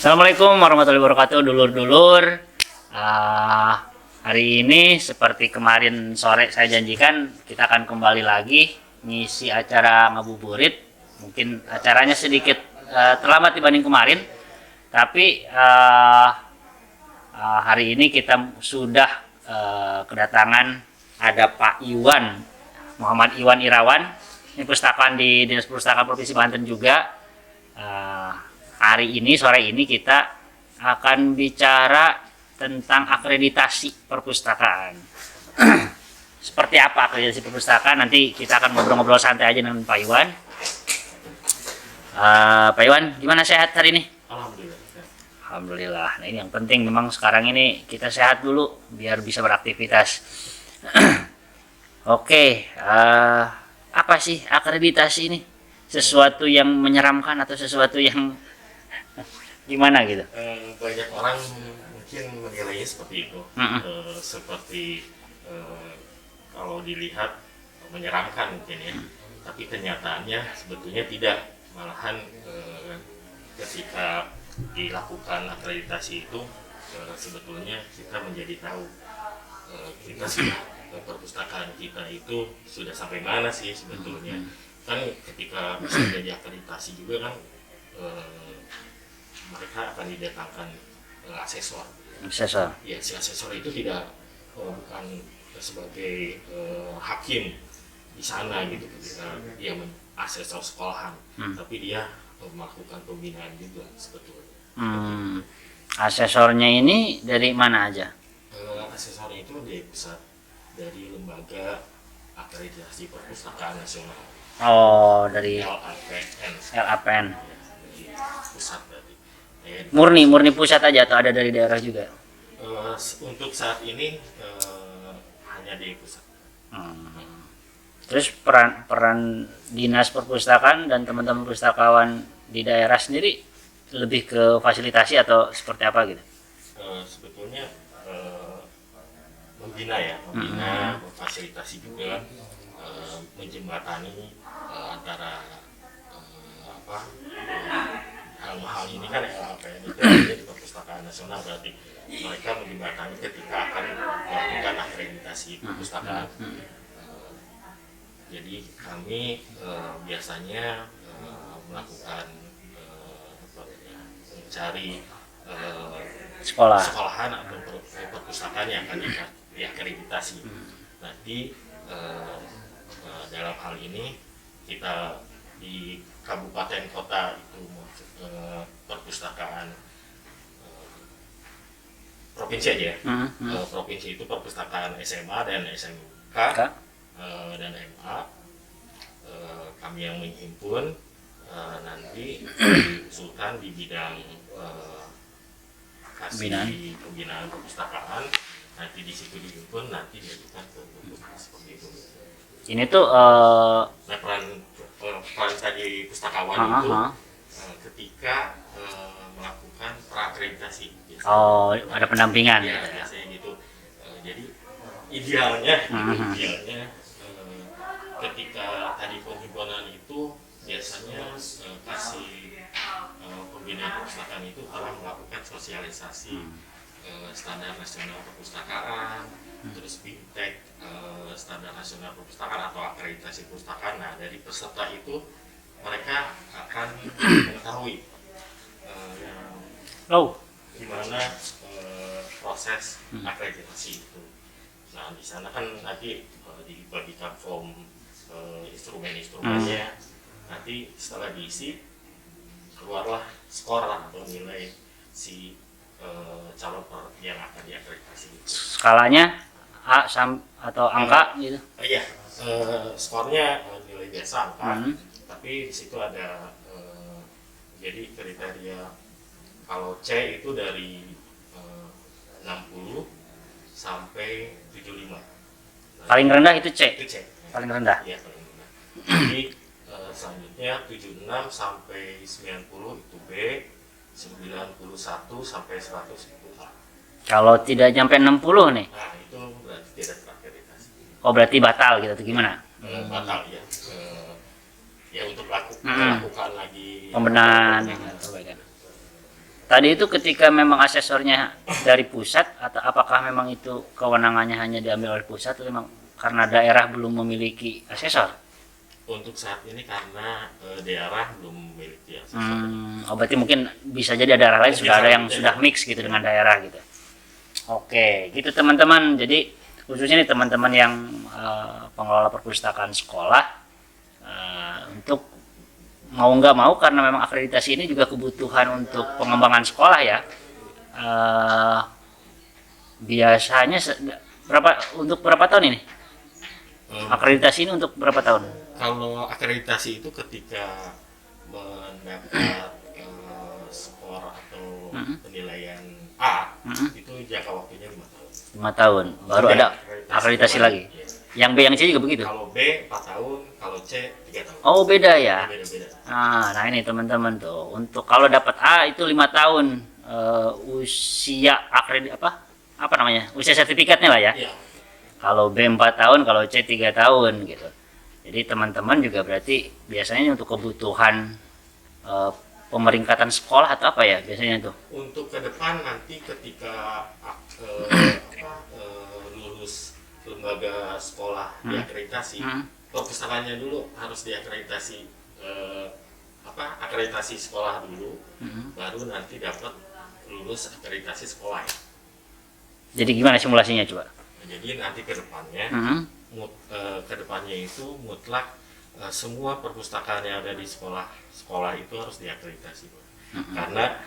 Assalamualaikum warahmatullahi wabarakatuh, dulur-dulur. Hari ini seperti kemarin sore saya janjikan, kita akan kembali lagi ngisi acara ngabuburit. Mungkin acaranya sedikit terlambat dibanding kemarin, tapi hari ini kita sudah kedatangan ada Pak Iwan, Muhammad Iwan Irawan. Ini perpustakaan di Dinas Perpustakaan Provinsi Banten juga. Hari ini, sore ini kita akan bicara tentang akreditasi perpustakaan. Seperti apa akreditasi perpustakaan? Nanti kita akan ngobrol-ngobrol santai aja dengan Pak Iwan. Pak Iwan, gimana sehat hari ini? Alhamdulillah. Alhamdulillah. Nah, ini yang penting memang sekarang ini kita sehat dulu biar bisa beraktivitas. Oke, apa sih akreditasi ini? Sesuatu yang menyeramkan atau sesuatu yang gimana gitu? Banyak orang mungkin menilainya seperti itu. Seperti kalau dilihat menyeramkan mungkin ya, tapi kenyataannya sebetulnya tidak. Malahan ketika dilakukan akreditasi itu sebetulnya kita menjadi tahu kita sudah perpustakaan kita itu sudah sampai mana sih sebetulnya. Kan ketika bisa jadi akreditasi juga kan mereka akan didatangkan asesor. Asesor. Ya, si asesor itu tidak bukan sebagai hakim di sana gitu ketika dia asesor sekolahan, tapi dia melakukan pembinaan juga sebetulnya. Asesornya ini dari mana aja? Asesor itu dari pusat, dari lembaga akreditasi perpustakaan nasional. Oh, dari LAPN. LAPN. Dari pusat berarti. Murni pusat aja atau ada dari daerah juga? Untuk saat ini hanya di pusat. Terus peran dinas perpustakaan dan teman-teman pustakawan di daerah sendiri lebih ke fasilitasi atau seperti apa gitu? Sebetulnya membina, memfasilitasi juga, menjembatani antara hal-hal ini kan LAPN itu ada di perpustakaan nasional, berarti mereka menjembatani ketika akan melakukan akreditasi perpustakaan. Jadi kami biasanya melakukan mencari sekolahan atau perpustakaan yang akan diakreditasi. Nanti dalam hal ini kita di kabupaten kota itu perpustakaan provinsi aja. Provinsi itu perpustakaan SMA dan SMK dan MA. Kami yang menghimpun, nanti diusulkan di bidang kasih pembinaan perpustakaan, nanti di situ dihimpun, nanti diajukan ke seperti itu. Ini tuh peran tadi pustakawan itu ketika melakukan praakreditasi. Oh, ada pendampingan. Ya, biasanya gitu. Jadi idealnya ketika tadi penghimpunan itu biasanya kasih pembinaan perpustakaan itu telah melakukan sosialisasi standar nasional perpustakaan, terus BIMTEK standar nasional perpustakaan atau akreditasi perpustakaan. Nah, dari peserta itu mereka akan mengetahui gimana proses akreditasi itu. Nah, di sana kan nanti dibagikan form instrumen-instrumennya. Nanti setelah diisi keluarlah skor atau nilai si calon yang akan diakreditasi. Skalanya A atau angka gitu? Iya, skornya nilai biasa angka, tapi di situ ada jadi kriteria. Kalau C itu dari 60 sampai 75. Paling rendah itu C. Itu C. Paling rendah. Iya, paling rendah. Jadi selanjutnya 76 sampai 90 itu B, 91 sampai 100 itu A. Kalau tidak nyampe 60 nih? Nah, itu berarti tidak terakreditasi. Oh, berarti batal gitu atau gimana? Batal ya. Ya untuk melakukan lagi pembenahan. Tadi itu ketika memang asesornya dari pusat atau apakah memang itu kewenangannya hanya diambil oleh pusat atau memang karena daerah belum memiliki asesor? Untuk saat ini karena daerah belum memiliki asesor. Berarti mungkin bisa jadi ada daerah lain sudah ada yang sudah mix gitu dengan daerah gitu. Oke, gitu teman-teman. Jadi khususnya nih teman-teman yang pengelola perpustakaan sekolah, untuk mau nggak mau karena memang akreditasi ini juga kebutuhan untuk pengembangan sekolah ya. Biasanya untuk berapa tahun ini? Akreditasi ini untuk berapa tahun? Kalau akreditasi itu ketika mendapat skor atau penilaian A, itu jangka waktunya 5 tahun. 5 tahun, baru ada akreditasi lagi. Ya. Yang B yang C juga begitu? Kalau B 4 tahun, kalau C 3 tahun. Oh beda ya? Beda-beda. Nah ini teman-teman tuh, untuk kalau dapat A itu 5 tahun usia apa namanya, usia sertifikatnya lah ya. Iya. Kalau B 4 tahun, kalau C 3 tahun gitu. Jadi teman-teman juga berarti biasanya untuk kebutuhan pemeringkatan sekolah atau apa ya biasanya tuh? Untuk ke depan nanti ketika lulus lembaga sekolah diakreditasi, perpustakaannya dulu harus diakreditasi akreditasi sekolah dulu, baru nanti dapat lulus akreditasi sekolah. Jadi gimana simulasinya coba? Jadi nanti ke depannya, itu mutlak semua perpustakaan yang ada di sekolah itu harus diakreditasi. Karena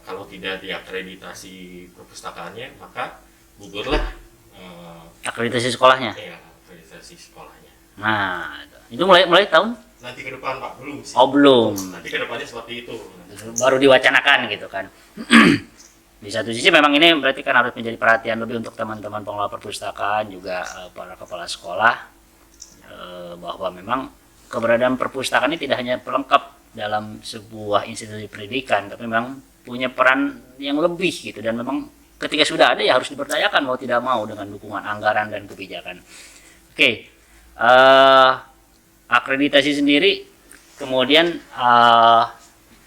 kalau tidak diakreditasi perpustakaannya, maka gugurlah akreditasi sekolahnya. Ya, akreditasi sekolahnya. Nah, itu mulai tahun? Nanti ke depan Pak, belum sih. Oh belum. Nanti ke depannya seperti itu. Baru diwacanakan gitu kan. Di satu sisi memang ini berarti kan harus menjadi perhatian lebih untuk teman-teman pengelola perpustakaan juga para kepala sekolah bahwa memang keberadaan perpustakaan ini tidak hanya pelengkap dalam sebuah institusi pendidikan, tapi memang punya peran yang lebih gitu, dan memang ketika sudah ada ya harus diberdayakan mau tidak mau dengan dukungan anggaran dan kebijakan. Oke, akreditasi sendiri kemudian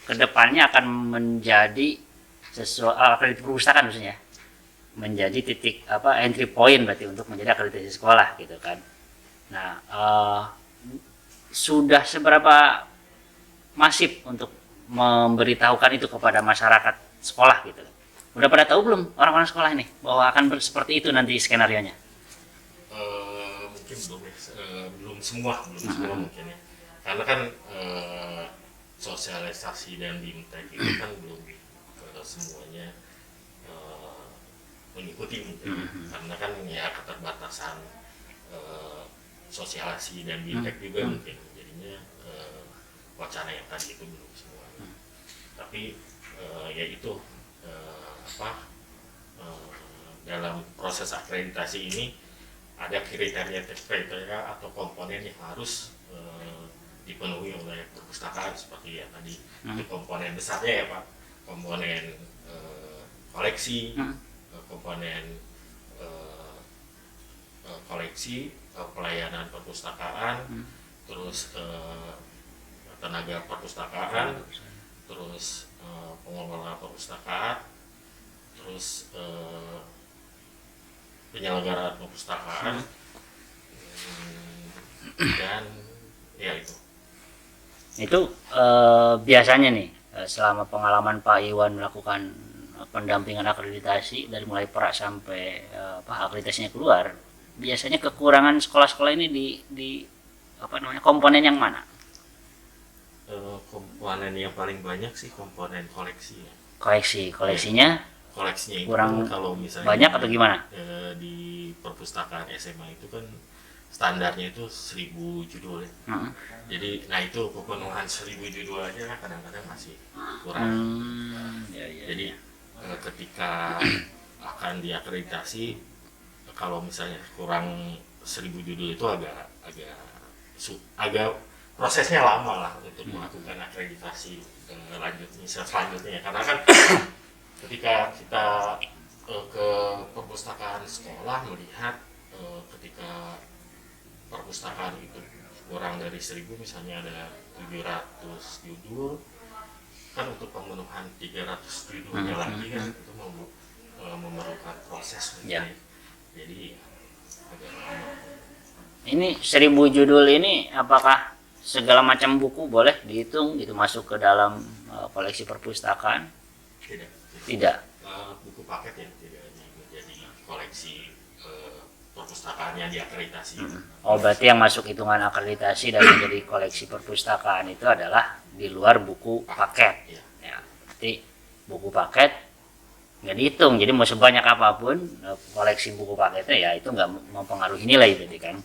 kedepannya akan menjadi akreditasi perpustakaan maksudnya menjadi titik entry point berarti untuk menjadi akreditasi sekolah gitu kan. Nah, sudah seberapa masif untuk memberitahukan itu kepada masyarakat sekolah gitu? Udah pada tahu belum orang-orang sekolah ini bahwa akan seperti itu nanti skenarionya? Mungkin belum semua mungkin ya. Karena kan sosialisasi dan bimtek itu kan belum semuanya mengikuti mungkin. Karena kan ya keterbatasan sosialisasi dan bimtek juga mungkin, jadinya wacana yang tadi itu belum semua. Tapi ya itu dalam proses akreditasi ini ada kriteria atau komponen yang harus dipenuhi oleh perpustakaan seperti ya tadi itu komponen besarnya ya Pak, komponen koleksi, komponen koleksi, pelayanan perpustakaan, terus tenaga perpustakaan, terus pengelola perpustakaan, terus penyelenggaraan perpustakaan, dan ya itu biasanya nih selama pengalaman Pak Iwan melakukan pendampingan akreditasi dari mulai pra sampai akreditasinya keluar, biasanya kekurangan sekolah-sekolah ini di komponen yang mana? Komponen yang paling banyak sih komponen koleksi ya. Koleksinya itu kurang kalau misalnya banyak atau gimana? Di perpustakaan SMA itu kan standarnya itu 1000 judul ya. Jadi itu pemenuhan 1000 judul aja kadang-kadang masih kurang. Jadi ketika akan diakreditasi, kalau misalnya kurang 1000 judul itu agak prosesnya lama lah untuk melakukan akreditasi selanjutnya, karena kan ketika kita ke perpustakaan sekolah melihat ketika perpustakaan itu kurang dari 1000, misalnya ada 700 judul, kan untuk pemenuhan 300 judulnya lagi kan itu memerlukan proses Ya. jadi agak lama. Ini 1000 judul ini apakah segala macam buku boleh dihitung gitu masuk ke dalam koleksi perpustakaan? Tidak. Tidak. Buku paket yang tidak menjadi koleksi perpustakaan yang diakreditasi. Oh, berarti yang masuk hitungan akreditasi dan menjadi koleksi perpustakaan itu adalah di luar buku paket. Ya. Ya, berarti buku paket nggak dihitung. Jadi mau sebanyak apapun koleksi buku paketnya ya itu nggak mempengaruhi nilai berarti kan?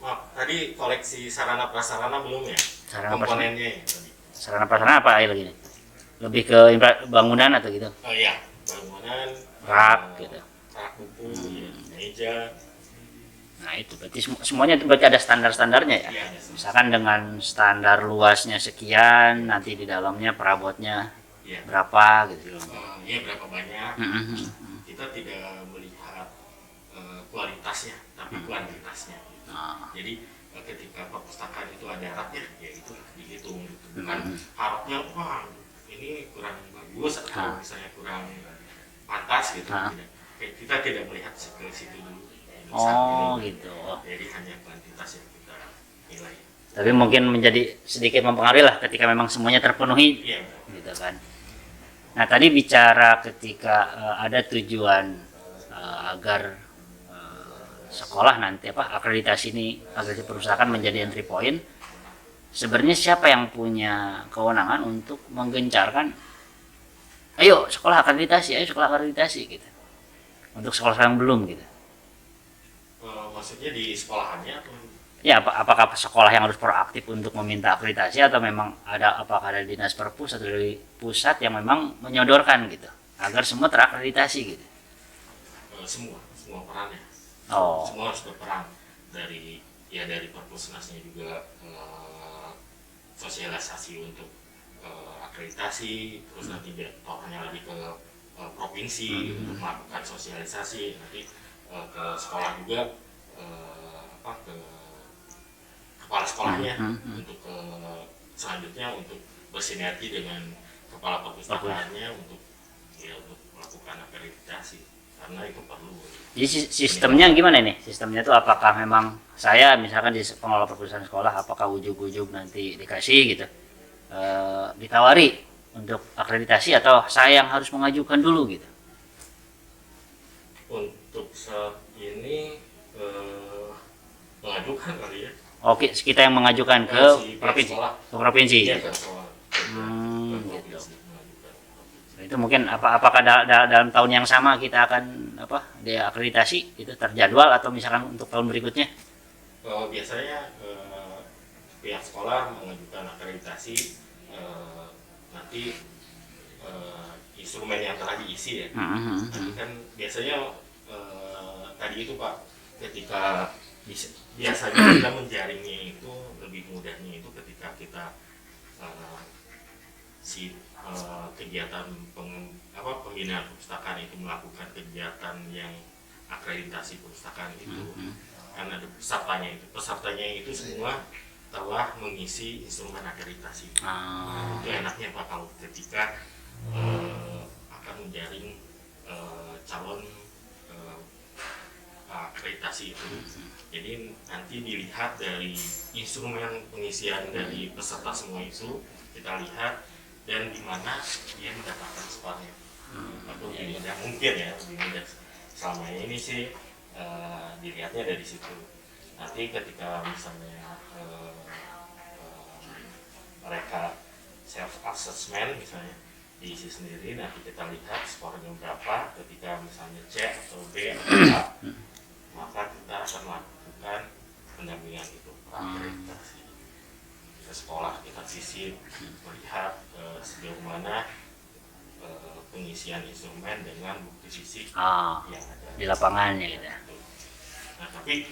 Maaf, tadi koleksi sarana prasarana belum ya? Sarana Komponennya ya tadi. Sarana prasarana apa lagi nih? Lebih ke bangunan atau gitu? Oh iya, bangunan, Rak gitu. rak buku, ya, meja. Nah itu berarti semuanya itu berarti ada standar-standarnya ya. Iya, Misalkan dengan standar luasnya sekian, nanti di dalamnya perabotnya iya. berapa gitu. Iya berapa banyak? Mhm. Kita tidak melihat kualitasnya, tapi kuantitasnya. Nah, Jadi ketika perpustakaan itu ada raknya, ya itu dihitung gitu. Bukan harapnya wah ini kurang bagus atau misalnya kurang pantas gitu. Tidak. Kita tidak melihat ke situ dulu. oh gitu. Jadi hanya kuantitas yang kita nilai. Tapi mungkin menjadi sedikit mempengaruhi lah ketika memang semuanya terpenuhi, Iya. gitu kan. Nah tadi bicara ketika ada tujuan agar sekolah nanti akreditasi perpustakaan menjadi entry point. Sebenarnya siapa yang punya kewenangan untuk menggencarkan, ayo sekolah akreditasi gitu. Untuk sekolah yang belum gitu. Maksudnya di sekolahannya atau Ya, apakah sekolah yang harus proaktif untuk meminta akreditasi atau memang apakah ada dinas perpus atau dari pusat yang memang menyodorkan gitu agar semua terakreditasi gitu. semua perannya. Oh, Semua harus berperan dari perpusnasnya juga sosialisasi untuk akreditasi, terus nanti direktornya lagi ke provinsi untuk melakukan sosialisasi, nanti ke sekolah juga ke kepala sekolahnya untuk selanjutnya untuk bersinergi dengan kepala perpustakaannya untuk melakukan akreditasi karena itu perlu. jadi sistemnya gimana nih? Sistemnya itu apakah memang saya misalkan di pengelola perpustakaan sekolah apakah ujug-ujug nanti dikasih gitu ditawari untuk akreditasi atau saya yang harus mengajukan dulu gitu? Untuk saat ini mengajukan kali ya. Oke, kita yang mengajukan ke Si provinsi. sekolah. Ke provinsi. Iya ke sekolah. Ke Gitu. provinsi mengajukan. Itu mungkin apakah dalam tahun yang sama kita akan diakreditasi itu terjadwal atau misalkan untuk tahun berikutnya? Biasanya pihak sekolah mengajukan akreditasi nanti instrumen yang telah diisi ya. Nanti kan biasanya tadi itu Pak, ketika biasanya kita menjaringnya itu lebih mudahnya itu ketika kita kegiatan pembinaan perpustakaan itu melakukan kegiatan yang akreditasi perpustakaan itu kan ada pesertanya itu semua telah mengisi instrumen akreditasi. Itu enaknya Pak kalau ketika akan menjaring calon akreditasi itu. Jadi nanti dilihat dari instrumen pengisian dari peserta semua itu kita lihat dan di mana dia mendapatkan skornya. Atau lebih mudah mungkin ya, lebih mudah. Selama ini sih dilihatnya dari situ. Nanti ketika misalnya mereka self assessment misalnya diisi sendiri, nanti kita lihat skornya berapa. Ketika misalnya C atau B atau A, maka kita akan melakukan pendampingan itu akreditasi. Ke sekolah kita sisir melihat sejauh mana pengisian instrumen dengan bukti fisik yang ada di lapangannya gitu. Nah, tapi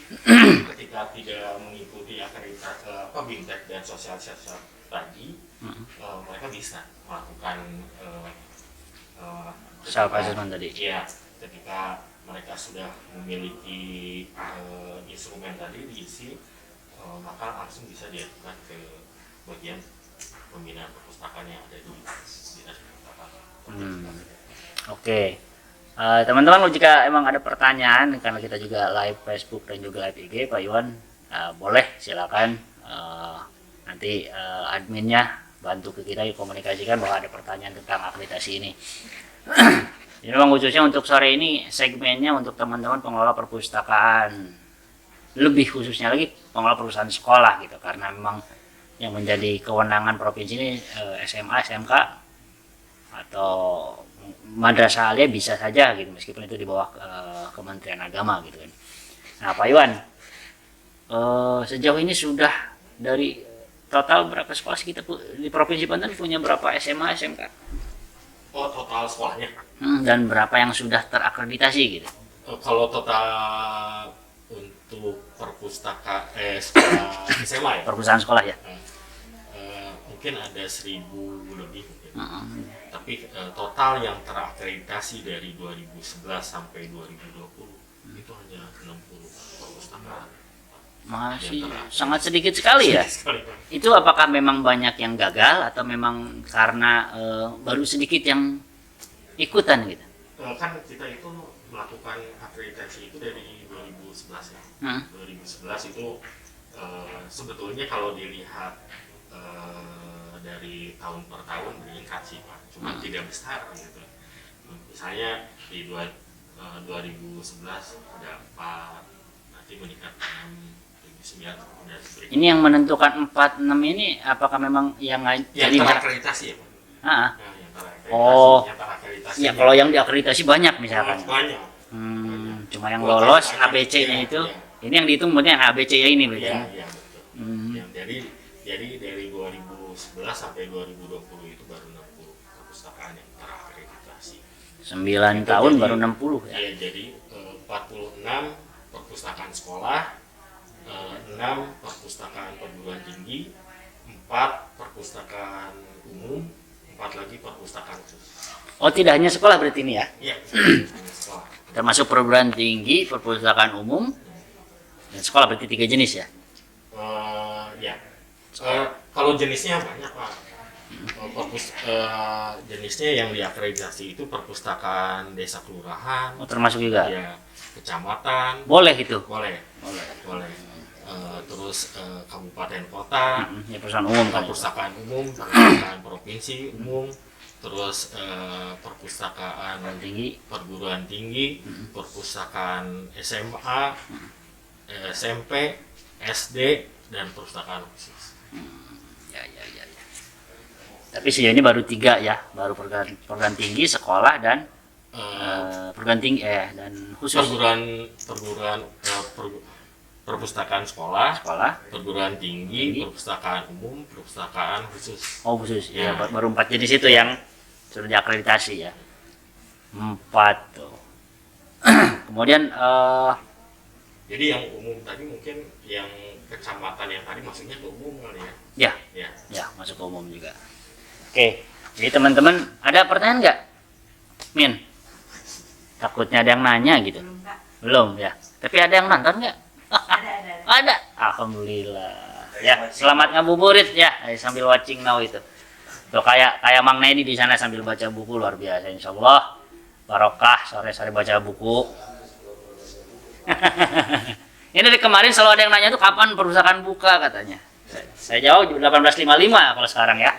ketika tidak mengikuti akreditasi BIMTEK dan sosialisasi tadi, mereka bisa melakukan self assessment tadi. Ya, ketika mereka sudah memiliki instrumen tadi diisi, maka langsung bisa diajukan ke bagian pembinaan perpustakaan yang ada di dinas perpustakaan. Oke. Teman-teman jika emang ada pertanyaan, karena kita juga live Facebook dan juga live IG, Pak Iwan, boleh silakan nanti adminnya bantu ke kita komunikasikan bahwa ada pertanyaan tentang akreditasi ini. Jadi memang khususnya untuk sore ini segmennya untuk teman-teman pengelola perpustakaan, lebih khususnya lagi pengelola perusahaan sekolah gitu, karena memang yang menjadi kewenangan provinsi ini SMA, SMK atau madrasah aliyah bisa saja gitu, meskipun itu di bawah Kementerian Agama gitu kan. Nah Pak Iwan, sejauh ini sudah dari total berapa sekolah sih kita di Provinsi Banten punya berapa SMA, SMK? Oh, total sekolahnya. Dan berapa yang sudah terakreditasi gitu? Kalau total untuk perpustakaan sekolah SMA ya? Perpustakaan sekolah ya? Mungkin ada 1.000 lebih mungkin. Tapi total yang terakreditasi dari 2011 sampai 2020 itu hanya 60 perpustakaan. Masih sangat sedikit sekali ya. Itu apakah memang banyak yang gagal atau memang karena baru sedikit yang ikutan gitu? Kan kita itu melakukan akreditasi itu dari 2011 ya. 2011 itu sebetulnya kalau dilihat dari tahun per tahun meningkat sih Pak, cuma tidak besar gitu. Misalnya di 2011 ada 4, nanti meningkat 6. Ini yang menentukan 46 ini apakah memang yang jadi terakreditasi ya Pak? Oh, ya kalau yang diakreditasi banyak misalkan. Banyak. Cuma yang lolos ABC-nya itu, ini yang dihitung berarti yang ABC ya ini berarti. Iya, betul. Jadi dari 2011 sampai 2020 itu baru 60 perpustakaan yang terakreditasi. 9 tahun baru 60 ya. Iya, jadi 46 perpustakaan sekolah, 6 perpustakaan perguruan tinggi, 4 perpustakaan umum, 4 lagi perpustakaan khusus. Oh, tidak hanya sekolah berarti ini ya? Iya, hanya sekolah. Termasuk perguruan tinggi, perpustakaan umum, dan sekolah berarti 3 jenis ya? Ya. Kalau jenisnya banyak Pak. Jenisnya yang diakreditasi itu perpustakaan desa kelurahan. Oh, termasuk juga? Ya, kecamatan. Boleh itu? Boleh. Terus kabupaten kota, ya perusahaan umum kan? Perpustakaan umum, perpustakaan provinsi umum, terus perpustakaan tinggi, perguruan tinggi, perpustakaan SMA, SMP, SD, dan perpustakaan khusus. Ya. Tapi sejauh ini baru 3 ya, baru perguruan tinggi, sekolah dan perguruan tinggi dan khusus. Perpustakaan sekolah, perguruan tinggi, perpustakaan umum, perpustakaan khusus. Oh khusus, ya baru 4 jenis itu yang sudah diakreditasi ya. 4 tuh. Kemudian jadi yang umum tadi mungkin yang kecamatan yang tadi maksudnya ke umum kali ya? Ya masuk ke umum juga. Oke, jadi teman-teman ada pertanyaan nggak? Min, takutnya ada yang nanya gitu. Belum ya. Tapi ada yang nonton nggak? Ada. Alhamdulillah. Ya, selamat ngabuburit ya sambil watching now itu. Tuh kayak Mang Nedi di sana sambil baca buku luar biasa insyaallah. Barokah sore-sore baca buku. Ini dari kemarin selalu ada yang nanya tuh kapan perpustakaan buka katanya. Saya jawab 18.55 kalau sekarang ya.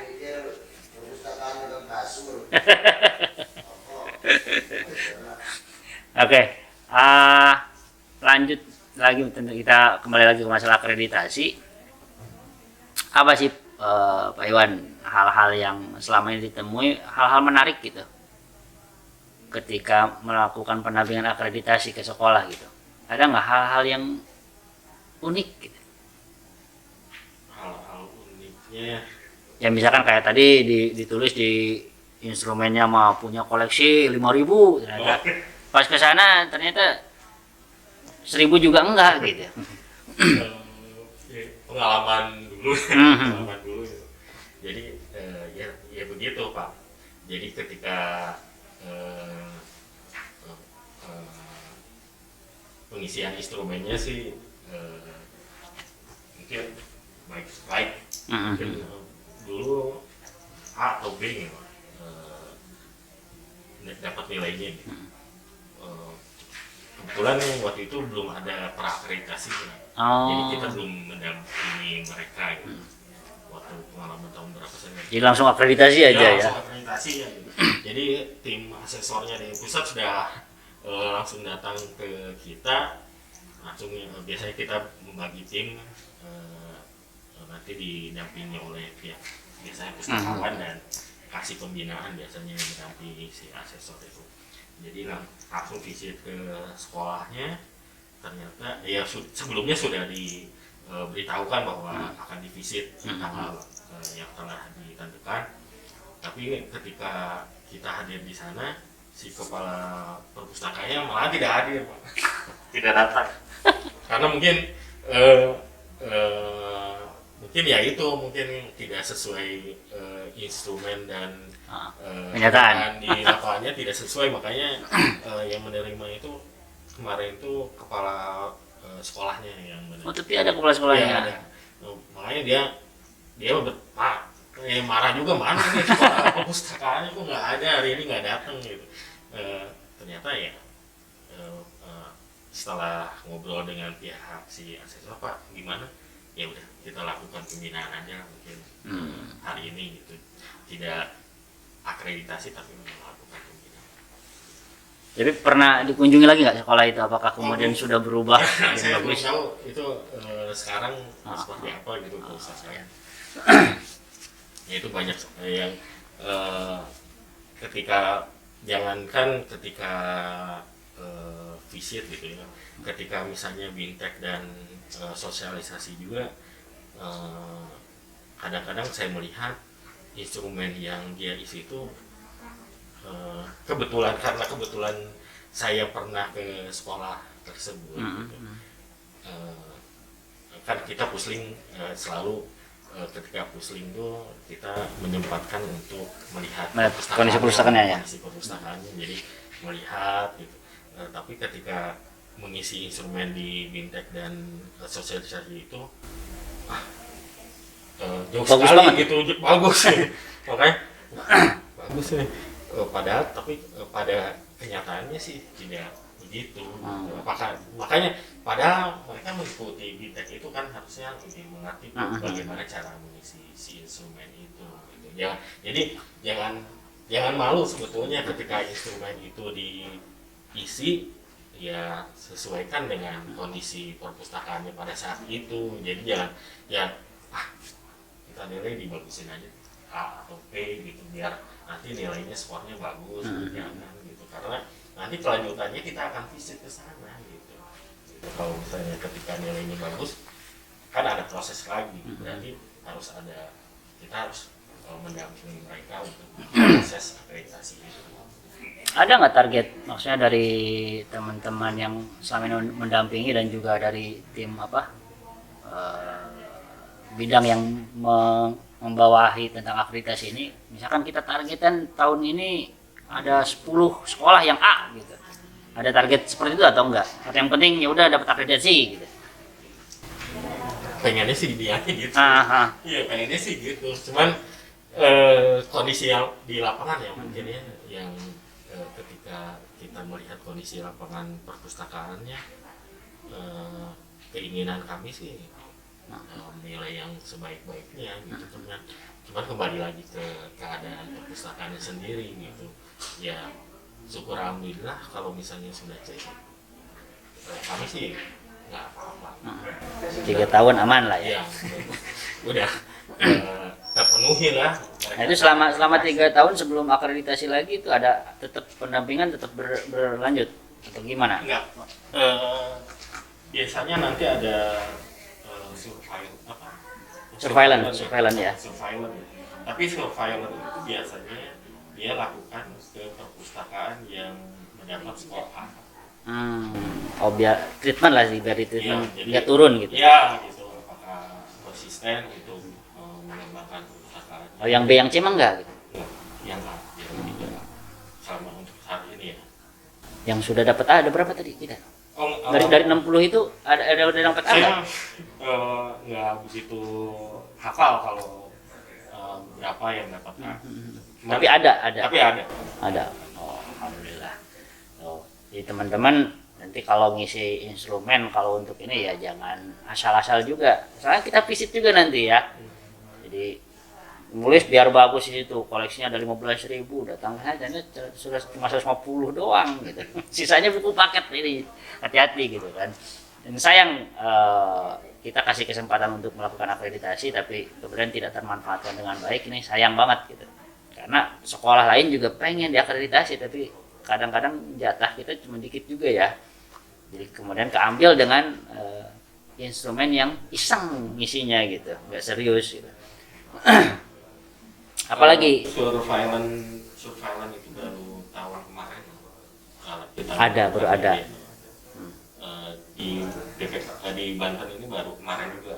Oke. Lanjut lagi tentu kita kembali lagi ke masalah akreditasi. Apa sih Pak Iwan hal-hal yang selama ini ditemui, hal-hal menarik gitu ketika melakukan pendampingan akreditasi ke sekolah gitu? Ada nggak hal-hal yang unik gitu? Hal-hal uniknya ya misalkan kayak tadi ditulis di instrumennya mah punya koleksi 5.000, ternyata pas ke sana ternyata 1.000 juga enggak gitu. Pengalaman dulu gitu. Jadi ya begitu Pak. Jadi ketika pengisian instrumennya sih mungkin baik mungkin dulu A atau B gitu, dapat nilainya gitu. Kebetulan waktu itu belum ada prakreditasi, jadi kita belum mendampingi mereka gitu. Waktu pengalaman tahun berapa saya? Jadi langsung akreditasi aja ya? Langsung akreditasi ya. Gitu. Jadi tim asesornya dari pusat sudah langsung datang ke kita, langsung biasanya kita membagi tim, nanti didampingi oleh pihak biasanya pustakawan dan kasih pembinaan biasanya yang mendampingi si asesor itu. Jadi langsung visit ke sekolahnya, ternyata ya sebelumnya sudah diberitahukan bahwa akan divisit tanggal yang telah ditentukan, tapi ketika kita hadir di sana si kepala perpustakaannya malah tidak hadir, Pak. Tidak datang karena mungkin mungkin ya itu mungkin tidak sesuai instrumen dan kenyataan di lapangannya tidak sesuai, makanya yang menerima itu kemarin itu kepala sekolahnya yang menerima. Oh, tapi ada kepala sekolahnya? Ya, ada. Makanya dia marah juga, mana nih kepala perpustakaannya kok nggak ada hari ini, nggak datang gitu. Ternyata ya setelah ngobrol dengan pihak si asesor, Pak gimana, ya udah kita lakukan pembinaan aja mungkin hari ini gitu, tidak akreditasi tapi melakukan pembinaan. Jadi pernah dikunjungi lagi nggak sekolah itu? Apakah kemudian sudah berubah? Saya belum tahu itu sekarang seperti apa gitu proses saya. Ya itu banyak yang ketika jangankan ketika visit gitu ya, ketika misalnya bintek dan sosialisasi juga, kadang-kadang saya melihat instrumen yang dia isi itu kebetulan saya pernah ke sekolah tersebut gitu. Kan kita pusling selalu ketika pusling tuh kita menyempatkan untuk melihat kondisi perpustakaannya ya, kondisi perpustakaannya, jadi melihat gitu. Tapi ketika mengisi instrumen di bintek dan sosialisasi itu jauh bagus sekali banget gitu, bagus makanya bagus nih, padahal tapi pada kenyataannya sih tidak begitu. Makanya padahal mereka mengikuti bintek itu kan harusnya lebih mengerti bagaimana cara mengisi si instrumen itu gitu. Ya, jadi jangan malu sebetulnya ketika instrumen itu diisi, ya sesuaikan dengan kondisi perpustakaannya pada saat itu. Jadi jangan kita nilai dibagusin aja A atau B gitu biar nanti nilainya skornya bagus, jangan gitu, karena nanti kelanjutannya kita akan visit ke sana gitu. Kalau misalnya ketika nilainya bagus kan ada proses lagi, berarti kita harus mendampingi mereka untuk proses akreditasi itu. Ada nggak target, maksudnya dari teman-teman yang selama ini mendampingi dan juga dari tim bidang yang membawahi tentang akreditasi ini, misalkan kita targetkan tahun ini ada 10 sekolah yang A gitu, ada target seperti itu atau enggak? Atau yang penting ya udah dapat akreditasi gitu? Pengennya sih dia gitu. Iya, pengennya sih gitu. Cuman kondisi yang di lapangan ya mungkin ya, yang ketika kita melihat kondisi lapangan perpustakaannya, keinginan kami sih nilai yang sebaik-baiknya gitu. Cuman kembali lagi ke keadaan perpustakaannya sendiri gitu. Ya syukur alhamdulillah kalau misalnya sudah C, kami sih nggak apa-apa. 3 tahun aman lah ya. Ya udah terpenuhi lah. Nah, itu selama 3 tahun sebelum akreditasi lagi itu ada tetap pendampingan tetap berlanjut atau gimana? Enggak. Biasanya nanti ada surveillance ya. Surveillance. Tapi surveillance itu biasanya dia lakukan ke perpustakaan yang mendapat skor A. Oh biar treatment lah sih, biar treatment Ya, biar turun gitu. Ya gitu. Apakah konsisten untuk mengembangkan perpustakaan? Oh yang B yang C mah enggak gitu? Yang A, yang tidak. Sama untuk saat ini ya. Yang sudah dapat A ada berapa tadi kita? Dari 60 itu ada udah dapat A nggak? Saya nggak begitu hafal kalau berapa yang dapat A. Tapi ada. Tapi ada. Ada. Oh, alhamdulillah. Oh, jadi teman-teman nanti kalau ngisi instrumen kalau untuk ini ya jangan asal-asal juga. Soalnya kita visit juga nanti ya. Jadi nulis biar bagus di situ, koleksinya ada 15.000, datang saja sudah cuma 150 doang gitu. Sisanya buku paket ini, hati-hati gitu kan. Dan sayang kita kasih kesempatan untuk melakukan akreditasi tapi kemudian tidak termanfaatkan dengan baik, ini sayang banget gitu. Karena sekolah lain juga pengen diakreditasi tapi kadang-kadang jatah kita cuma dikit juga ya. Jadi kemudian keambil dengan instrumen yang iseng ngisinya gitu, nggak serius gitu. Apalagi surveillance itu baru tahun kemarin. Baru ada. Di di Banten ini baru kemarin juga.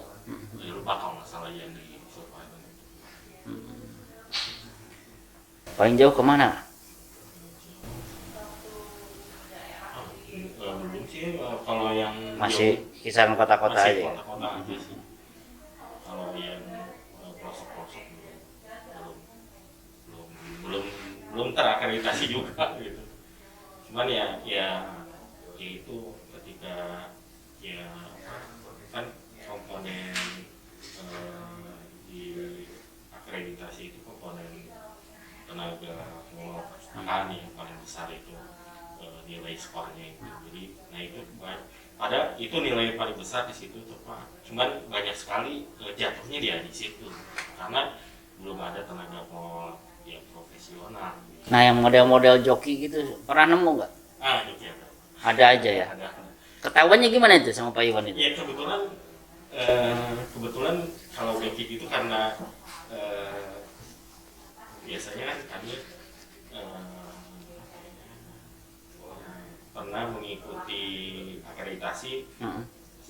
Lupa kalau nggak salah yang di surveillance itu. Paling jauh kemana? Belum sih, kalau yang Masih kisaran kota-kota masih aja. kota-kota aja sih. Kalau yang pelosok-pelosok belum terakreditasi juga gitu. Cuman ya itu ketika ya kan komponen di akreditasi itu komponen tenaga pengelola perpustakaan yang paling besar itu nilai skornya itu. Jadi nah itu pada itu nilai paling besar di situ tepat. Cuman banyak sekali jatuhnya dia di situ karena belum ada tenaga pengelola yang profesional. Nah yang model-model joki gitu pernah nemu nggak? Joki ada. Ada aja ya. Ada. Ketahuannya gimana itu sama Pak Iwan itu? Ya kebetulan kalau joki itu karena biasanya kan kami pernah mengikuti akreditasi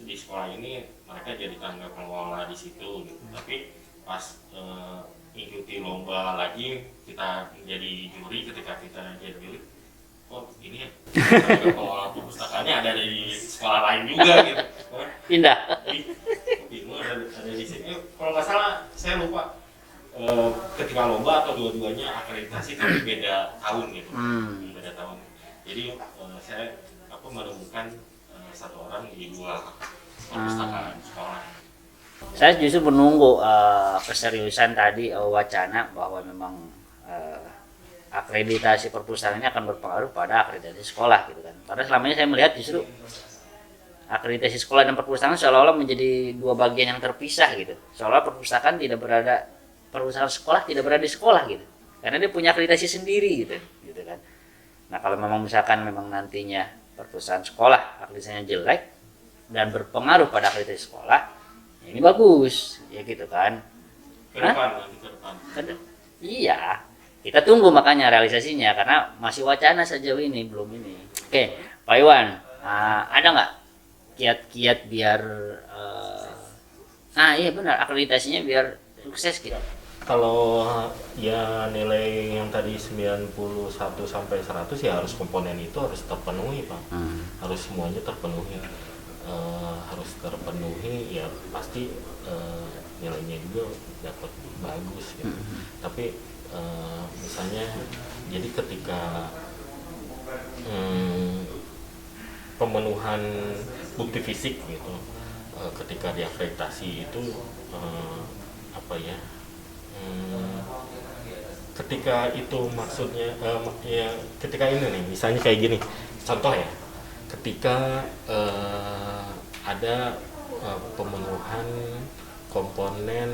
di sekolah ini, mereka jadi tangga pengelola di situ gitu. Tapi pas mengikuti lomba lagi kita menjadi juri, ketika kita jadi juri, oh ini tangga pengelola perpustakaannya ada di sekolah lain juga gitu. Pindah. Bingung ada di sini. Kalau nggak salah saya lupa ketika lomba atau dua-duanya akreditasi tapi beda tahun gitu. Beda tahun. Jadi saya menemukan satu orang di dua perpustakaan sekolah. Saya justru menunggu keseriusan tadi wacana bahwa memang akreditasi perpustakaan ini akan berpengaruh pada akreditasi sekolah gitu kan. Karena selama ini saya melihat justru akreditasi sekolah dan perpustakaan seolah-olah menjadi dua bagian yang terpisah gitu. Seolah perpustakaan sekolah tidak berada di sekolah gitu. Karena dia punya akreditasi sendiri gitu kan. Nah, kalau memang misalkan memang nantinya perpustakaan sekolah akreditasinya jelek dan berpengaruh pada akreditasi sekolah, ya ini bagus, ya gitu kan. Ke depan. Iya, kita tunggu makanya realisasinya karena masih wacana sejauh ini, belum ini. Oke, Pak Iwan, ada nggak kiat-kiat biar iya benar akreditasinya biar sukses gitu? Kalau ya nilai yang tadi 91 sampai 100 ya harus komponen itu harus terpenuhi Pak. Harus semuanya terpenuhi. Harus terpenuhi ya pasti nilainya juga dapat bagus ya. Tapi misalnya jadi ketika pemenuhan bukti fisik gitu ketika diakreditasi itu ketika itu maksudnya ya ketika ini nih misalnya kayak gini contoh ya ketika ada pemenuhan komponen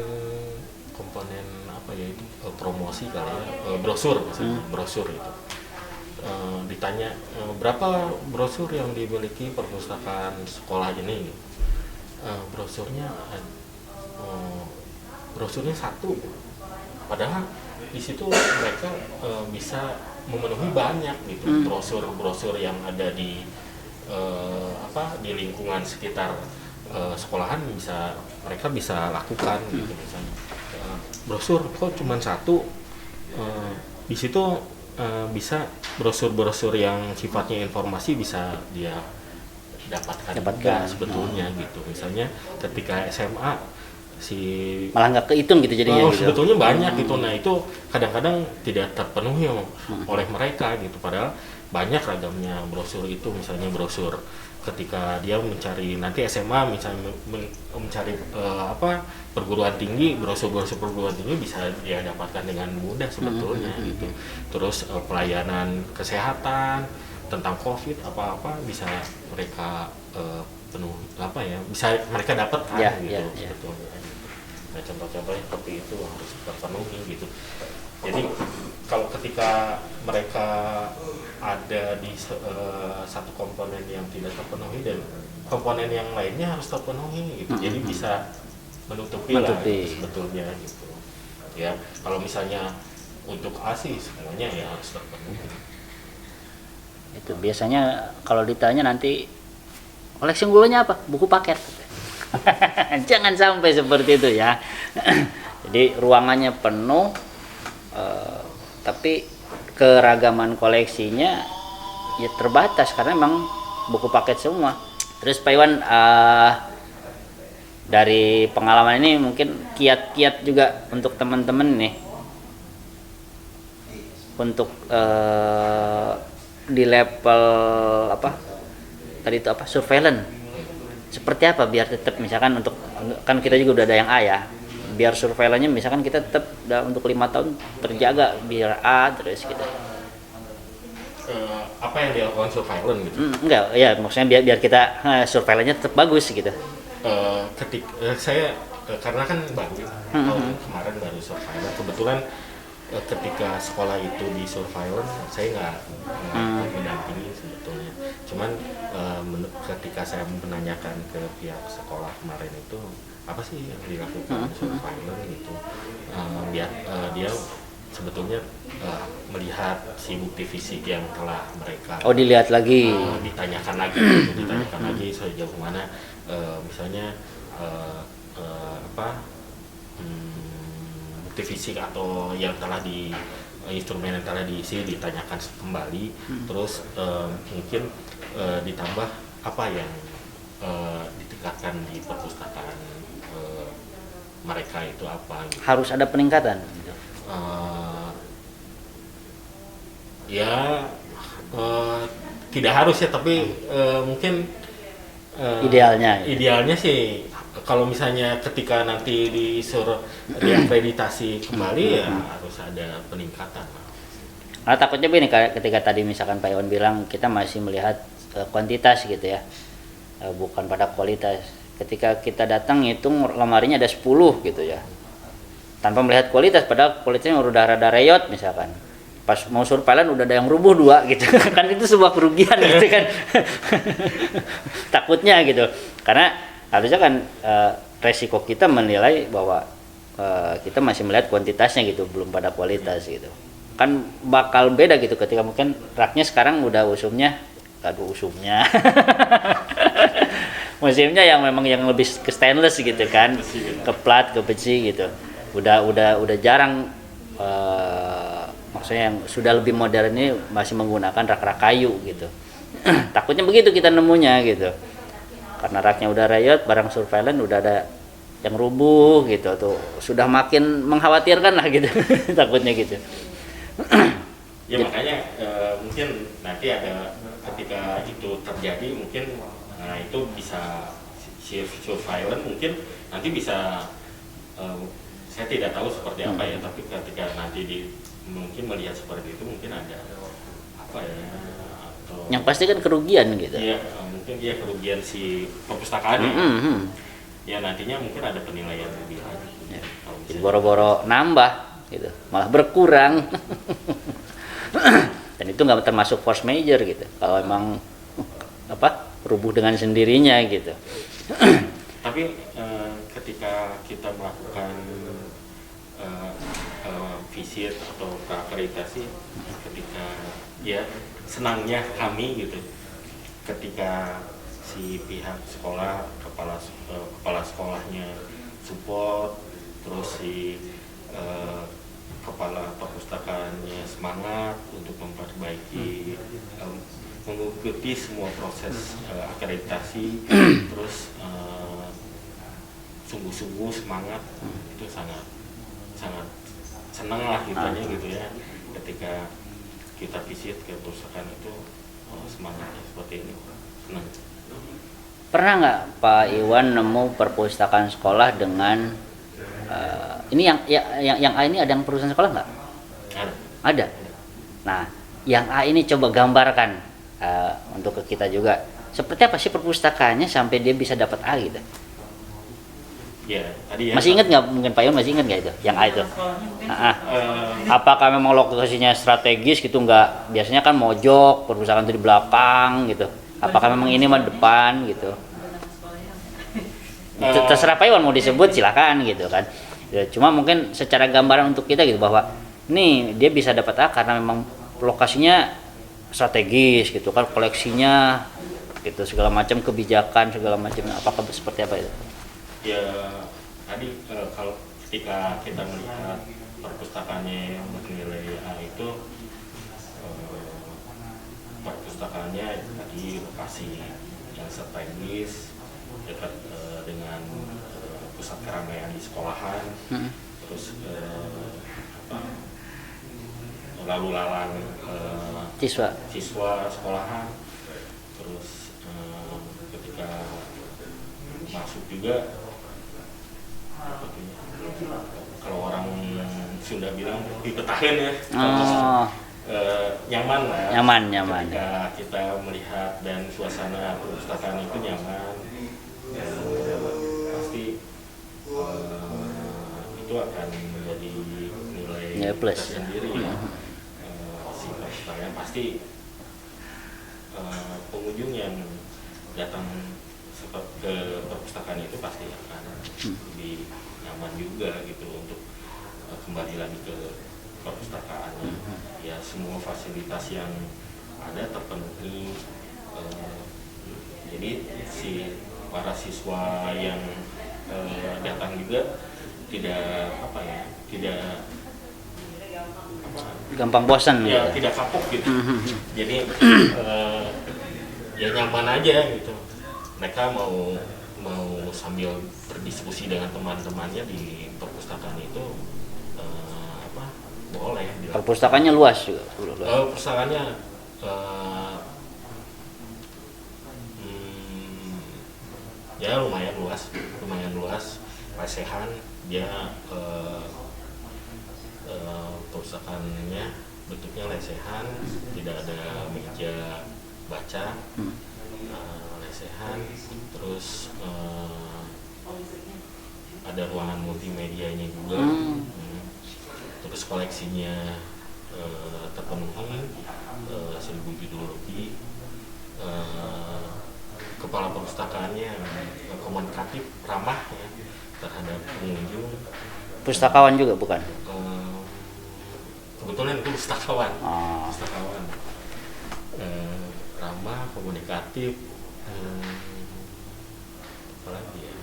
apa ya itu promosi kali ya brosur misalnya brosur itu ditanya berapa brosur yang dimiliki perpustakaan sekolah ini brosurnya satu padahal di situ mereka bisa memenuhi banyak gitu brosur yang ada di di lingkungan sekitar sekolahan mereka bisa lakukan gitu misalnya brosur kok cuma satu di situ bisa brosur yang sifatnya informasi bisa dia dapatkan juga sebetulnya gitu misalnya ketika SMA si malah nggak kehitung gitu jadinya gitu. sebetulnya banyak gitu. Nah itu kadang-kadang tidak terpenuhi oleh mereka gitu, padahal banyak ragamnya brosur itu. Misalnya brosur ketika dia mencari nanti SMA, misalnya mencari perguruan tinggi, brosur perguruan tinggi bisa dia dapatkan dengan mudah sebetulnya gitu. Terus pelayanan kesehatan tentang COVID apa bisa mereka penuh bisa mereka dapatkan gitu sebetulnya. Nah contoh-contohnya seperti itu harus terpenuhi gitu. Jadi kalau ketika mereka ada di satu komponen yang tidak terpenuhi dan komponen yang lainnya harus terpenuhi gitu, jadi bisa menutupi lah gitu, sebetulnya gitu ya. Kalau misalnya untuk ASI semuanya ya harus terpenuhi. Itu biasanya kalau ditanya nanti koleksi unggulannya apa, buku paket. Jangan sampai seperti itu ya. Jadi ruangannya penuh, tapi keragaman koleksinya ya terbatas karena memang buku paket semua. Terus Pak Iwan, dari pengalaman ini mungkin kiat-kiat juga untuk teman-teman nih untuk di level tadi itu surveillance seperti apa biar tetap, misalkan untuk kan kita juga udah ada yang A ya, biar surveillance-nya misalkan kita tetap untuk 5 tahun terjaga biar A terus gitu. Apa yang dilakukan surveillance gitu? Enggak, ya maksudnya biar kita surveillance-nya tetap bagus gitu. Saya karena kan baru tahun kemarin baru surveillance, kebetulan ketika sekolah itu di surveillance saya nggak mendampingi sebetulnya. Cuman ketika saya menanyakan ke pihak sekolah kemarin itu apa sih yang dilakukan surveillance gitu, dia sebetulnya melihat si bukti fisik yang telah mereka dilihat lagi, ditanyakan lagi sejauh mana misalnya bukti fisik atau yang telah di instrumen yang telah diisi ditanyakan kembali. Terus mungkin ditambah apa yang ditingkatkan di perpustakaan mereka itu apa gitu. Harus ada peningkatan gitu. Tidak harus ya, tapi mungkin idealnya sih kalau misalnya ketika nanti disuruh diakreditasi kembali ya harus ada peningkatan. Karena takutnya begini, ketika tadi misalkan Pak Iwan bilang kita masih melihat kuantitas gitu ya, bukan pada kualitas. Ketika kita datang ngitung lemarinya ada 10 gitu ya, tanpa melihat kualitas, padahal kualitasnya udah rada reyot misalkan. Pas mau surveillance udah ada yang rubuh 2 gitu. Kan itu sebuah kerugian gitu kan. Takutnya gitu. Karena harusnya kan resiko kita menilai bahwa kita masih melihat kuantitasnya gitu, belum pada kualitas gitu. Kan bakal beda gitu ketika mungkin raknya sekarang udah usumnya musimnya yang memang yang lebih ke stainless gitu kan, ke plat, ke besi gitu. Udah jarang, maksudnya yang sudah lebih modern ini masih menggunakan rak-rak kayu gitu. Takutnya begitu kita nemunya gitu. Karena raknya udah rayot, barang surveillance udah ada yang rubuh gitu tuh, sudah makin mengkhawatirkan lah gitu. Takutnya gitu. Ya makanya mungkin nanti ada ketika itu terjadi mungkin itu bisa surveillance mungkin nanti bisa saya tidak tahu seperti apa ya, tapi ketika nanti mungkin melihat seperti itu mungkin ada apa ya, atau yang pasti kan kerugian gitu. Iya, mungkin dia kerugian si perpustakaan ya nantinya mungkin ada penilaian lebih lagi ya. Jadi boro-boro nambah gitu malah berkurang. Dan itu nggak termasuk force major gitu kalau emang rubuh dengan sendirinya gitu. Tapi ketika kita melakukan visit atau akreditasi, ketika ya senangnya kami gitu ketika si pihak sekolah, kepala sekolahnya support, terus si kepala perpustakaannya semangat untuk memperbaiki, mengikuti semua proses akreditasi, terus sungguh-sungguh semangat, itu sangat sangat senang lah kitanya gitu ya, ketika kita visit ke perpustakaan itu semangatnya seperti ini, senang. Pernah nggak Pak Iwan nemu perpustakaan sekolah dengan ini yang A ini ada yang perusahaan sekolah nggak? Ada. Nah, yang A ini coba gambarkan untuk ke kita juga. Seperti apa sih perpustakaannya sampai dia bisa dapat A gitu? Ya, tadi ya. Masih ingat nggak? Mungkin Pak Iwan masih ingat nggak itu? Yang A itu? Apakah memang lokasinya strategis gitu nggak? Biasanya kan mojok, perpustakaan itu di belakang gitu. Apakah memang ini mah depan gitu? Terserah Pak Iwan mau disebut silakan gitu kan. Ya, cuma mungkin secara gambaran untuk kita gitu bahwa nih dia bisa dapat A karena memang lokasinya strategis gitu kan, koleksinya gitu segala macam, kebijakan segala macam. Apakah seperti apa itu? Ya tadi kalau ketika kita melihat perpustakaannya yang bernilai A itu, perpustakaannya tadi lokasi yang strategis dekat dengan pusat keramaian di sekolahan, terus lalu lalang siswa sekolahan, terus ketika masuk juga kalau orang Sunda bilang dipetahin ya, nyaman lah. Nyaman. Ketika kita melihat dan suasana perpustakaan itu nyaman, pasti itu akan menjadi nilai plus tersendiri ya. Si perpustakaan pasti pengunjung yang datang ke perpustakaan itu pasti akan lebih nyaman juga gitu untuk kembali lagi ke perpustakaannya. Ya semua fasilitas yang ada terpenuhi, jadi si para siswa yang datang juga tidak gampang bosan ya, gitu. tidak kapok gitu. Jadi ya nyaman aja gitu. Mereka mau sambil berdiskusi dengan teman-temannya di perpustakaan itu, boleh. Perpustakaannya luas juga. Perpustakaannya ya lumayan luas, lesehan. Dia perpustakaannya bentuknya lesehan, tidak ada meja baca, lesehan, terus ada ruangan multimedianya juga, terus koleksinya terpenuhi, 1000 judul lebih. Kepala perpustakaannya komunikatif, ramah ya terhadap pengunjung. Pustakawan juga bukan? Kebetulan itu pustakawan. Ramah, komunikatif, apalagi ya,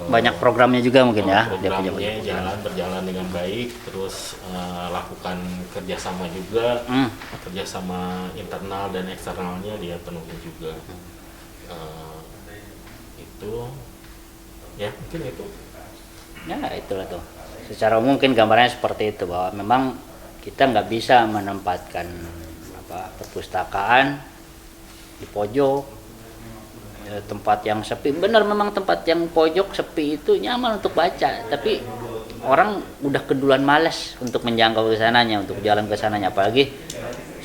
banyak programnya juga mungkin ya. Programnya berjalan dengan baik, terus lakukan kerjasama juga, kerjasama internal dan eksternalnya dia penuhi juga. Itu ya mungkin itu. Ya itulah tuh. Secara umum mungkin gambarnya seperti itu, bahwa memang kita nggak bisa menempatkan perpustakaan di pojok, tempat yang sepi. Benar, memang tempat yang pojok sepi itu nyaman untuk baca, tapi orang udah keduluan malas untuk menjangkau ke sananya, untuk jalan ke sananya, apalagi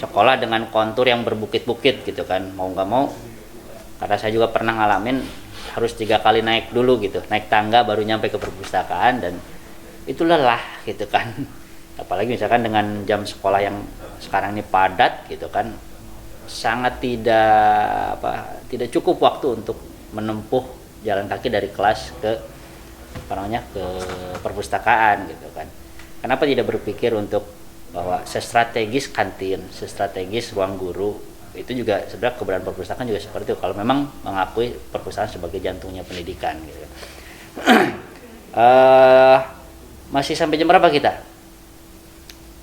sekolah dengan kontur yang berbukit-bukit gitu kan. Mau nggak mau, karena saya juga pernah ngalamin harus 3 kali naik dulu gitu, naik tangga baru nyampe ke perpustakaan, dan itu lelah gitu kan. Apalagi misalkan dengan jam sekolah yang sekarang ini padat gitu kan, sangat tidak cukup waktu untuk menempuh jalan kaki dari kelas ke perpustakaan gitu kan. Kenapa tidak berpikir untuk bahwa sestrategis kantin, sestrategis ruang guru, itu juga sebenarnya keberadaan perpustakaan juga seperti itu, kalau memang mengakui perpustakaan sebagai jantungnya pendidikan gitu. Masih sampai jam berapa kita?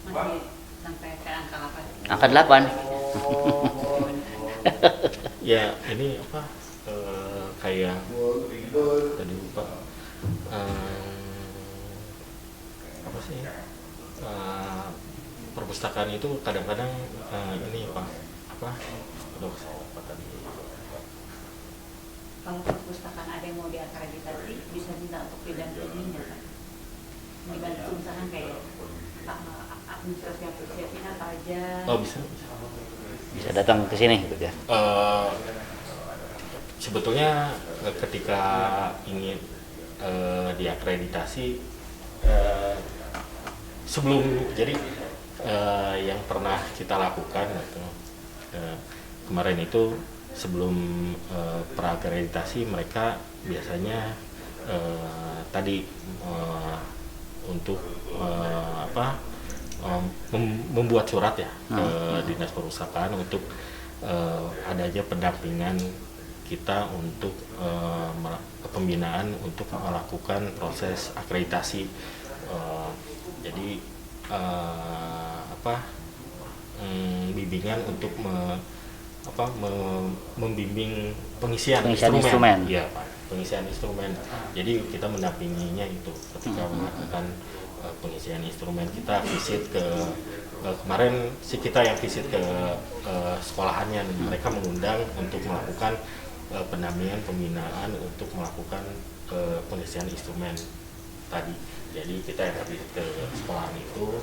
Masih sampai ke angka 8. Angka 8. Ya ini kayak perpustakaan itu kadang-kadang ini Pak, apa tadi? Kalau perpustakaan ada yang mau diakreditasi, bisa minta untuk didampinginya, Pak. Dibantu misalkan kayak administrasi siapin apa aja. Oh bisa. Bisa datang ke sini gitu ya. Sebetulnya ketika ingin diakreditasi, sebelum jadi yang pernah kita lakukan gitu, kemarin itu sebelum prakreditasi mereka biasanya tadi untuk membuat surat ya ke Dinas Perpustakaan untuk adanya pendampingan kita untuk pembinaan untuk melakukan proses akreditasi. Jadi bimbingan untuk membimbing pengisian instrumen. Ya, Pak, pengisian instrumen. Jadi kita mendampinginya itu ketika melakukan pengisian instrumen. Kita visit ke kemarin sih kita yang visit ke sekolahannya, mereka mengundang untuk melakukan pendampingan pembinaan untuk melakukan pengisian instrumen tadi. Jadi kita yang visit ke sekolahan itu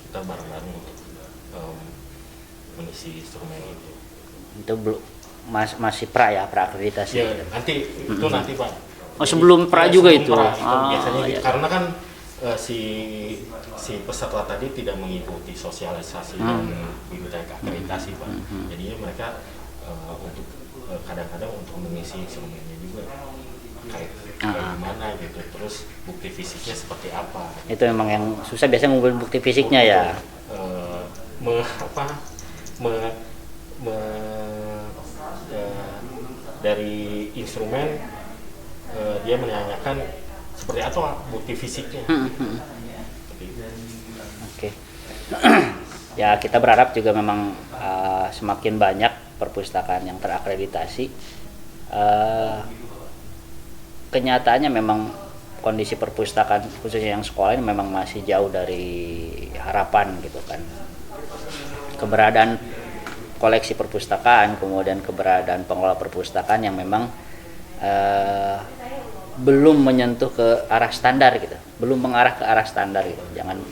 kita bareng-bareng untuk mengisi instrumen itu. Itu belum masih pra ya, pra akreditasi. Ya, nanti itu nanti Pak. Oh, sebelum pra juga itu. Biasanya ya. karena kan si peserta tadi tidak mengikuti sosialisasi dan diminta akreditasi Pak. Jadinya mereka untuk kadang-kadang untuk mengisi instrumennya juga kayak gimana gitu, terus bukti fisiknya seperti apa. Itu memang yang susah, biasanya ngumpulin bukti fisiknya ya. Dari instrumen dia menanyakan seperti apa bukti fisiknya. Oke. Ya, kita berharap juga memang semakin banyak perpustakaan yang terakreditasi. Kenyataannya memang kondisi perpustakaan khususnya yang sekolah ini memang masih jauh dari harapan gitu kan. Keberadaan koleksi perpustakaan, kemudian keberadaan pengelola perpustakaan yang memang belum menyentuh ke arah standar gitu, belum mengarah ke arah standar gitu.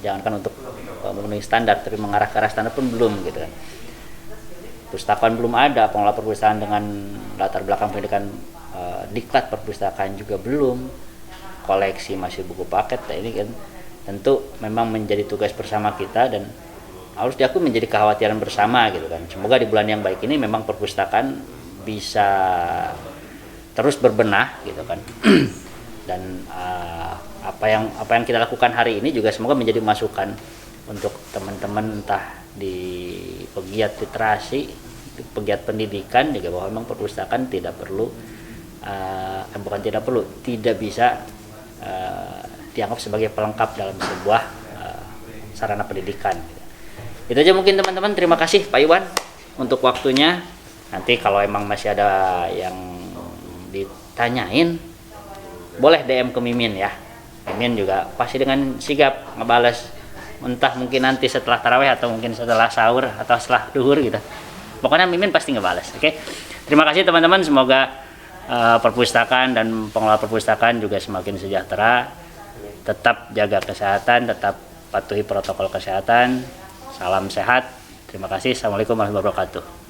Jangankan untuk memenuhi standar, tapi mengarah ke arah standar pun belum gitu kan. Perpustakaan belum ada, pengelola perpustakaan dengan latar belakang pendidikan diklat perpustakaan juga belum, koleksi masih buku paket. Nah, ini kan tentu memang menjadi tugas bersama kita dan harus diakui menjadi kekhawatiran bersama gitu kan. Semoga di bulan yang baik ini memang perpustakaan bisa terus berbenah gitu kan. Dan apa yang kita lakukan hari ini juga semoga menjadi masukan untuk teman-teman entah di pegiat literasi, di pegiat pendidikan juga, bahwa memang perpustakaan tidak bisa dianggap sebagai pelengkap dalam sebuah sarana pendidikan. Itu aja mungkin teman-teman. Terima kasih Pak Iwan untuk waktunya. Nanti kalau emang masih ada yang ditanyain, boleh DM ke Mimin ya. Mimin juga pasti dengan sigap ngebales, entah mungkin nanti setelah tarawih atau mungkin setelah sahur atau setelah duhur gitu. Pokoknya Mimin pasti ngebales. Oke. Terima kasih teman-teman. Semoga perpustakaan dan pengelola perpustakaan juga semakin sejahtera. Tetap jaga kesehatan, tetap patuhi protokol kesehatan. Salam sehat. Terima kasih. Assalamualaikum warahmatullahi wabarakatuh.